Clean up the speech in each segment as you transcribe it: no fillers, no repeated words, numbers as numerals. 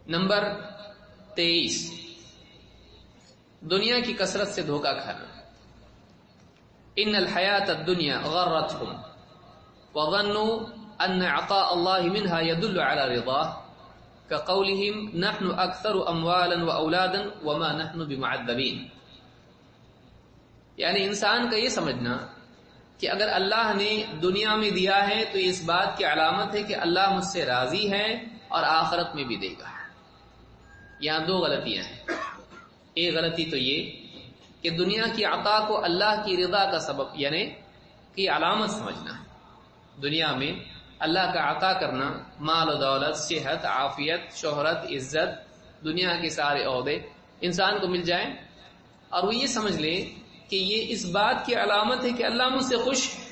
Number 23، دنیا کی کثرت سے دھوکہ کھانا۔ ان الحیات الدنیا غرتهم وظنوا ان عطاء اللہ منها يدل على رضاه كقولهم نحن اکثر اموالا واولادا وما نحن بمعذبین۔ یعنی انسان کا یہ سمجھنا کہ اگر اللہ نے دنیا میں دیا ہے تو اس بات کی علامت ہے کہ اللہ مجھ سے راضی ہے اور آخرت میں بھی دے گا۔ یہاں دو غلطیاں ہیں۔ ایک غلطی تو یہ کہ دنیا کی عطا کو اللہ کی رضا کا سبب یعنی کی علامت سمجھنا ہے۔ دنیا میں اللہ کا عطا کرنا، مال و دولت، صحت، عافیت، شہرت، عزت، دنیا کے سارے عہدے انسان کو مل جائیں اور وہ یہ سمجھ لے کہ یہ اس بات کی علامت ہے کہ اللہ مجھ سے خوش ہے۔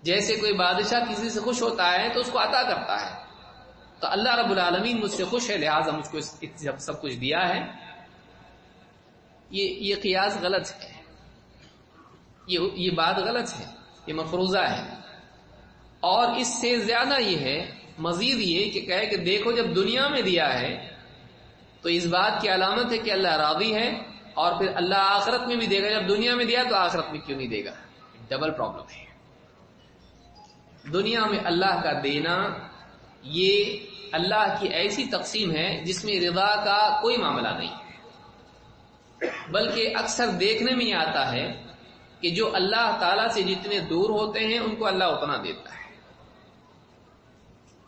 جیسے کوئی بادشاہ کسی سے خوش ہوتا ہے تو اس کو عطا کرتا ہے، تو اللہ رب العالمین مجھ سے خوش ہے لہٰذا مجھ کو سب کچھ دیا ہے۔ یہ قیاس غلط ہے، یہ بات غلط ہے، یہ مفروضہ ہے۔ اور اس سے زیادہ یہ ہے، مزید یہ کہ کہے کہ دیکھو جب دنیا میں دیا ہے تو اس بات کی علامت ہے کہ اللہ راضی ہے، اور پھر اللہ آخرت میں بھی دے گا۔ جب دنیا میں دیا تو آخرت میں کیوں نہیں دے گا؟ ڈبل پرابلم ہے۔ دنیا میں اللہ کا دینا یہ اللہ کی ایسی تقسیم ہے جس میں رضا کا کوئی معاملہ نہیں ہے، بلکہ اکثر دیکھنے میں یہ آتا ہے کہ جو اللہ تعالی سے جتنے دور ہوتے ہیں ان کو اللہ اتنا دیتا ہے۔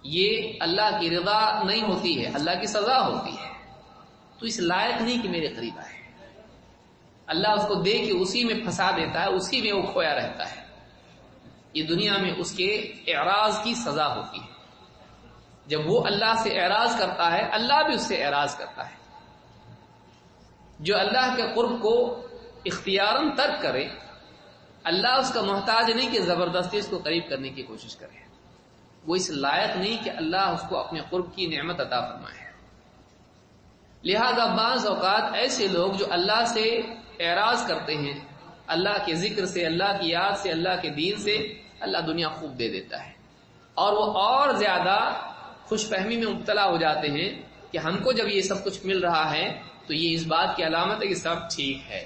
یہ اللہ کی رضا نہیں ہوتی ہے، اللہ کی سزا ہوتی ہے۔ تو اس لائق نہیں کہ میرے قریب آئے، اللہ اس کو دے کے اسی میں پھنسا دیتا ہے، اسی میں وہ کھویا رہتا ہے۔ یہ دنیا میں اس کے اعراض کی سزا ہوتی ہے۔ جب وہ اللہ سے اعراض کرتا ہے اللہ بھی اس سے اعراض کرتا ہے۔ جو اللہ کے قرب کو اختیاراً ترک کرے، اللہ اس کا محتاج نہیں کہ زبردستی اس کو قریب کرنے کی کوشش کرے۔ وہ اس لائق نہیں کہ اللہ اس کو اپنے قرب کی نعمت عطا فرمائے۔ لہذا بعض اوقات ایسے لوگ جو اللہ سے اعراض کرتے ہیں، اللہ کے ذکر سے، اللہ کی یاد سے، اللہ کے دین سے، اللہ دنیا خوب دے دیتا ہے، اور وہ اور زیادہ خوش فہمی میں مبتلا ہو جاتے ہیں کہ ہم کو جب یہ سب کچھ مل رہا ہے تو یہ اس بات کی علامت ہے کہ سب ٹھیک ہے،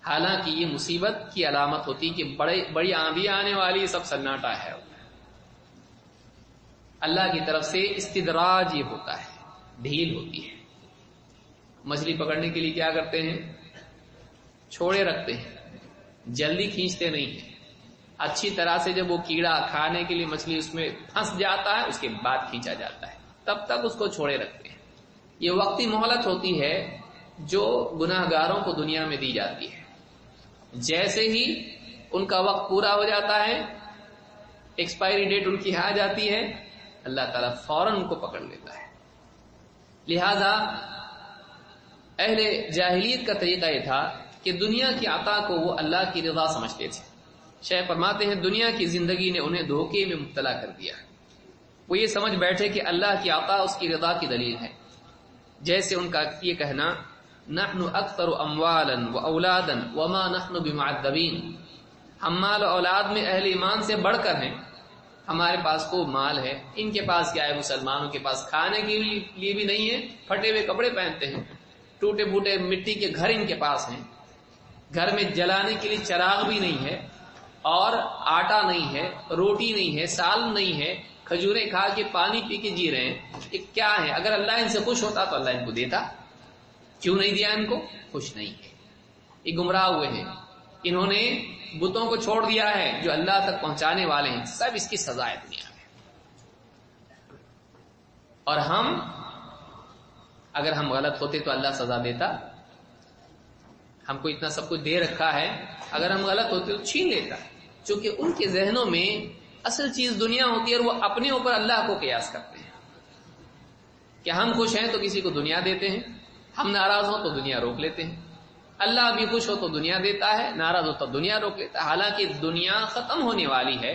حالانکہ یہ مصیبت کی علامت ہوتی کہ بڑی آندھی آنے والی، سب سناٹا ہے۔ اللہ کی طرف سے استدراج یہ ہوتا ہے، ڈھیل ہوتی ہے۔ مچھلی پکڑنے کے لیے کیا کرتے ہیں؟ چھوڑے رکھتے ہیں، جلدی کھینچتے نہیں ہیں۔ اچھی طرح سے جب وہ کیڑا کھانے کے لیے مچھلی اس میں پھنس جاتا ہے اس کے بعد کھینچا جاتا ہے، تب تک اس کو چھوڑے رکھتے ہیں۔ یہ وقتی مہلت ہوتی ہے جو گناہ گاروں کو دنیا میں دی جاتی ہے۔ جیسے ہی ان کا وقت پورا ہو جاتا ہے، ایکسپائری ڈیٹ ان کی آ جاتی ہے، اللہ تعالیٰ فوراً ان کو پکڑ لیتا ہے۔ لہذا اہل جاہلیت کا طریقہ یہ تھا کہ دنیا کی عطا کو وہ اللہ کی رضا سمجھتے تھے۔ شیخ فرماتے ہیں دنیا کی زندگی نے انہیں دھوکے میں مبتلا کر دیا۔ وہ یہ سمجھ بیٹھے کہ اللہ کی عطا اس کی رضا کی دلیل ہے، جیسے ان کا یہ کہنا نحن اکثر اموالا واولادا وما نحن بمعذبین، ہم مال و اولاد میں اہل ایمان سے بڑھ کر ہیں، ہمارے پاس کو مال ہے، ان کے پاس کیا ہے؟ مسلمانوں کے پاس کھانے کے لیے بھی نہیں ہے، پھٹے ہوئے کپڑے پہنتے ہیں، ٹوٹے پھوٹے مٹی کے گھر ان کے پاس ہیں، گھر میں جلانے کے لیے چراغ بھی نہیں ہے، اور آٹا نہیں ہے، روٹی نہیں ہے، سال نہیں ہے، کھجوریں کھا کے پانی پی کے جی رہے ہیں۔ یہ کیا ہے؟ اگر اللہ ان سے خوش ہوتا تو اللہ ان کو دیتا، کیوں نہیں دیا؟ ان کو خوش نہیں ہے، یہ گمراہ ہوئے ہیں، انہوں نے بتوں کو چھوڑ دیا ہے جو اللہ تک پہنچانے والے ہیں، سب اس کی سزا ہے دنیا میں۔ اور اگر ہم غلط ہوتے تو اللہ سزا دیتا، ہم کو اتنا سب کچھ دے رکھا ہے، اگر ہم غلط ہوتے تو چھین لیتا، چونکہ ان کے ذہنوں میں اصل چیز دنیا ہوتی ہے اور وہ اپنے اوپر اللہ کو قیاس کرتے ہیں کہ ہم خوش ہیں تو کسی کو دنیا دیتے ہیں، ہم ناراض ہوں تو دنیا روک لیتے ہیں، اللہ بھی خوش ہو تو دنیا دیتا ہے، ناراض ہو تو دنیا روک لیتا ہے۔ حالانکہ دنیا ختم ہونے والی ہے،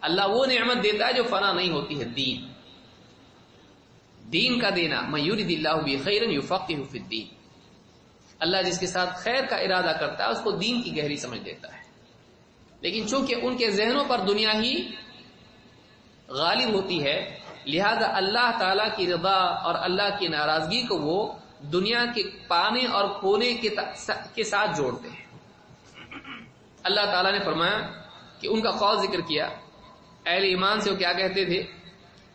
اللہ وہ نعمت دیتا ہے جو فنا نہیں ہوتی ہے، دین کا دینا۔ من یرید اللہ بہ خیرا یفقہہ فی الدین، اللہ جس کے ساتھ خیر کا ارادہ کرتا ہے اس کو دین کی گہری سمجھ دیتا ہے۔ لیکن چونکہ ان کے ذہنوں پر دنیا ہی غالب ہوتی ہے، لہذا اللہ تعالیٰ کی رضا اور اللہ کی ناراضگی کو وہ دنیا کے پانے اور کھونے کے ساتھ جوڑتے ہیں۔ اللہ تعالیٰ نے فرمایا کہ ان کا قول ذکر کیا، اہل ایمان سے وہ کیا کہتے تھے؟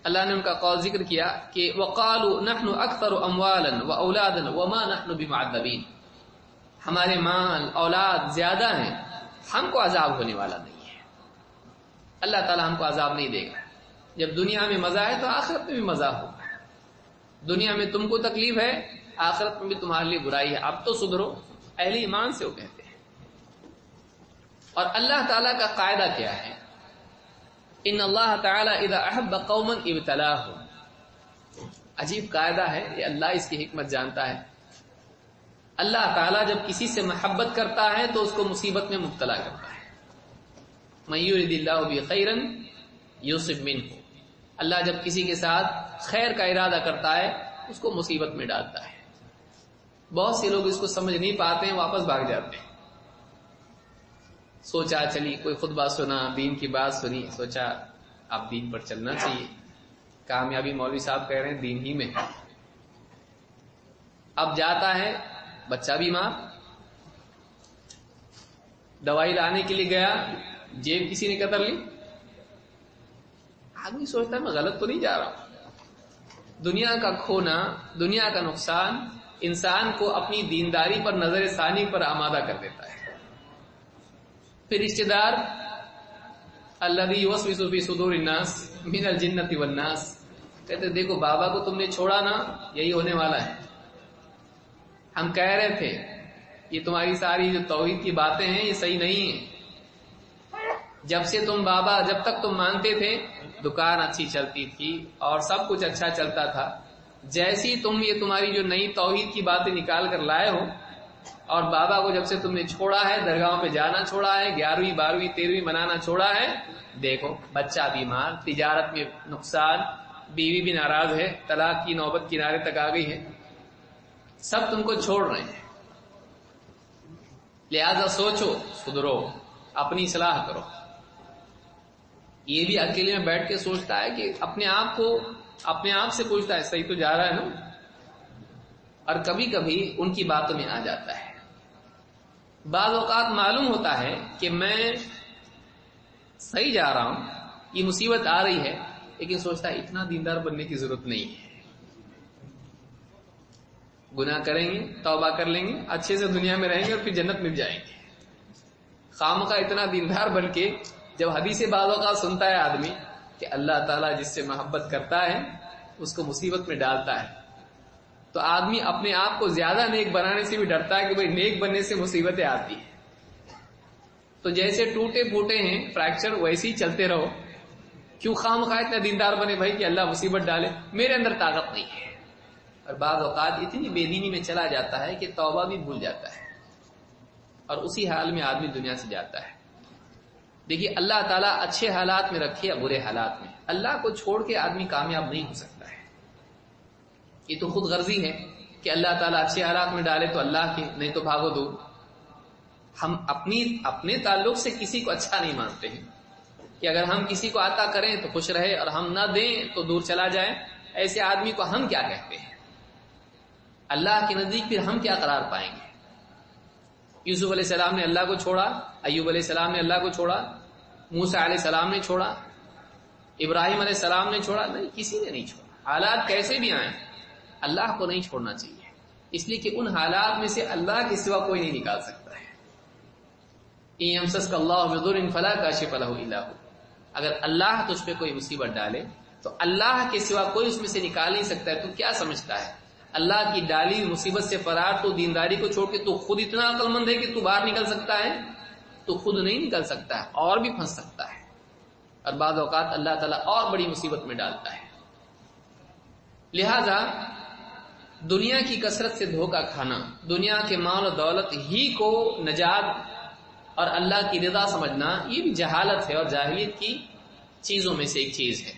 اللہ نے ان کا قول ذکر کیا کہ وَقَالُوا نَحْنُ أَكْثَرُ أَمْوَالًا وَأَوْلَادًا وَمَا نَحْنُ بِمُعَذَّبِينَ، ہمارے مال اولاد زیادہ ہیں، ہم کو عذاب ہونے والا نہیں ہے۔ اللہ تعالیٰ ہم کو عذاب نہیں دے گا۔ جب دنیا میں مزہ ہے تو آخرت میں بھی مزہ ہوگا۔ دنیا میں تم کو تکلیف ہے، آخرت میں بھی تمہارے لیے برائی ہے، اب تو سدھرو۔ اہل ایمان سے وہ کہتے ہیں۔ اور اللہ تعالیٰ کا قاعدہ کیا ہے؟ ان اللہ تعالیٰ اذا احب قوما ابتلاهم، عجیب قاعدہ ہے یہ، اللہ اس کی حکمت جانتا ہے۔ اللہ تعالیٰ جب کسی سے محبت کرتا ہے تو اس کو مصیبت میں مبتلا کرتا ہے۔ من یرد اللہ بہ خیرا یصب منہ، اللہ جب کسی کے ساتھ خیر کا ارادہ کرتا ہے اس کو مصیبت میں ڈالتا ہے۔ بہت سے لوگ اس کو سمجھ نہیں پاتے ہیں، واپس بھاگ جاتے ہیں۔ سوچا چلی کوئی خطبہ سنا، دین کی بات سنی، سوچا اب دین پر چلنا چاہیے، کامیابی مولوی صاحب کہہ رہے ہیں دین ہی میں۔ اب جاتا ہے بچہ بیمار، دوائی لانے کے لیے گیا، جیب کسی نے قطر لی۔ آدمی سوچتا ہے میں غلط تو نہیں جا رہا ہوں۔ دنیا کا کھونا، دنیا کا نقصان انسان کو اپنی دینداری پر، نظر ثانی پر آمادہ کر دیتا ہے۔ پھر رشتہ دار الذی یوسوس فی صدور الناس من الجنۃ والناس کہتے دیکھو بابا کو تم نے چھوڑا نا، یہی ہونے والا ہے۔ ہم کہہ رہے تھے یہ تمہاری ساری جو توحید کی باتیں ہیں یہ صحیح نہیں ہیں۔ جب تک تم مانتے تھے دکان اچھی چلتی تھی اور سب کچھ اچھا چلتا تھا، جیسی تم یہ تمہاری جو نئی توحید کی باتیں نکال کر لائے ہو، اور بابا کو جب سے تم نے چھوڑا ہے، درگاہوں پہ جانا چھوڑا ہے، 11ویں 12ویں 13ویں منانا چھوڑا ہے، دیکھو بچہ بیمار، تجارت میں نقصان، بیوی بھی ناراض ہے، طلاق کی نوبت کنارے تک آ گئی ہے، سب تم کو چھوڑ رہے ہیں۔ لہذا سوچو، سدھرو، اپنی اصلاح کرو۔ یہ بھی اکیلے میں بیٹھ کے سوچتا ہے کہ اپنے آپ سے پوچھتا ہے صحیح تو جا رہا ہے نا، اور کبھی کبھی ان کی باتوں میں آ جاتا ہے۔ بعض اوقات معلوم ہوتا ہے کہ میں صحیح جا رہا ہوں، یہ مصیبت آ رہی ہے، لیکن سوچتا ہے اتنا دیندار بننے کی ضرورت نہیں ہے، گناہ کریں گے، توبہ کر لیں گے، اچھے سے دنیا میں رہیں گے اور پھر جنت مل جائیں گے۔ خامخواہ اتنا دیندار بن کے جب حدیث بعض اوقات سنتا ہے آدمی کہ اللہ تعالیٰ جس سے محبت کرتا ہے اس کو مصیبت میں ڈالتا ہے، تو آدمی اپنے آپ کو زیادہ نیک بنانے سے بھی ڈرتا ہے کہ بھئی نیک بننے سے مصیبتیں آتی ہیں۔ تو جیسے ٹوٹے پھوٹے ہیں فریکچر، ویسے ہی چلتے رہو۔ کیوں خامخواہ اتنا دیندار بنے بھائی کہ اللہ مصیبت ڈالے؟ میرے اندر طاقت نہیں ہے۔ اور بعض اوقات اتنی بے دینی میں چلا جاتا ہے کہ توبہ بھی بھول جاتا ہے، اور اسی حال میں آدمی دنیا سے جاتا ہے۔ دیکھیے اللہ تعالیٰ اچھے حالات میں رکھے یا برے حالات میں، اللہ کو چھوڑ کے آدمی کامیاب نہیں ہو سکتا ہے۔ یہ تو خود غرضی ہے کہ اللہ تعالیٰ اچھے حالات میں ڈالے تو اللہ کے، نہیں تو بھاگو دور۔ ہم اپنے تعلق سے کسی کو اچھا نہیں مانتے ہیں کہ اگر ہم کسی کو عطا کریں تو خوش رہے اور ہم نہ دیں تو دور چلا جائے۔ ایسے آدمی کو ہم کیا کہتے ہیں؟ اللہ کے نزدیک پھر ہم کیا قرار پائیں گے؟ یوسف علیہ السلام نے اللہ کو چھوڑا، ایوب علیہ السلام نے اللہ کو چھوڑا، موسیٰ علیہ السلام نے چھوڑا، ابراہیم علیہ السلام نے چھوڑا؟ نہیں، کسی نے نہیں چھوڑا۔ حالات کیسے بھی آئیں اللہ کو نہیں چھوڑنا چاہیے، اس لیے کہ ان حالات میں سے اللہ کے سوا کوئی نہیں نکال سکتا ہے۔ ان یمسسک اللہ بضر فلا کاشف له الا هو، اگر اللہ تجھ پہ کوئی مصیبت ڈالے تو اللہ کے سوا کوئی اس میں سے نکال نہیں سکتا ہے۔ تو کیا سمجھتا ہے اللہ کی ڈالی مصیبت سے فرار تو دینداری کو چھوڑ کے تو خود اتنا عقل مند ہے کہ تو باہر نکل سکتا ہے؟ تو خود نہیں نکل سکتا ہے، اور بھی پھنس سکتا ہے، اور بعض اوقات اللہ تعالیٰ اور بڑی مصیبت میں ڈالتا ہے۔ لہذا دنیا کی کثرت سے دھوکہ کھانا، دنیا کے مال و دولت ہی کو نجات اور اللہ کی رضا سمجھنا، یہ بھی جہالت ہے اور جاہلیت کی چیزوں میں سے ایک چیز ہے۔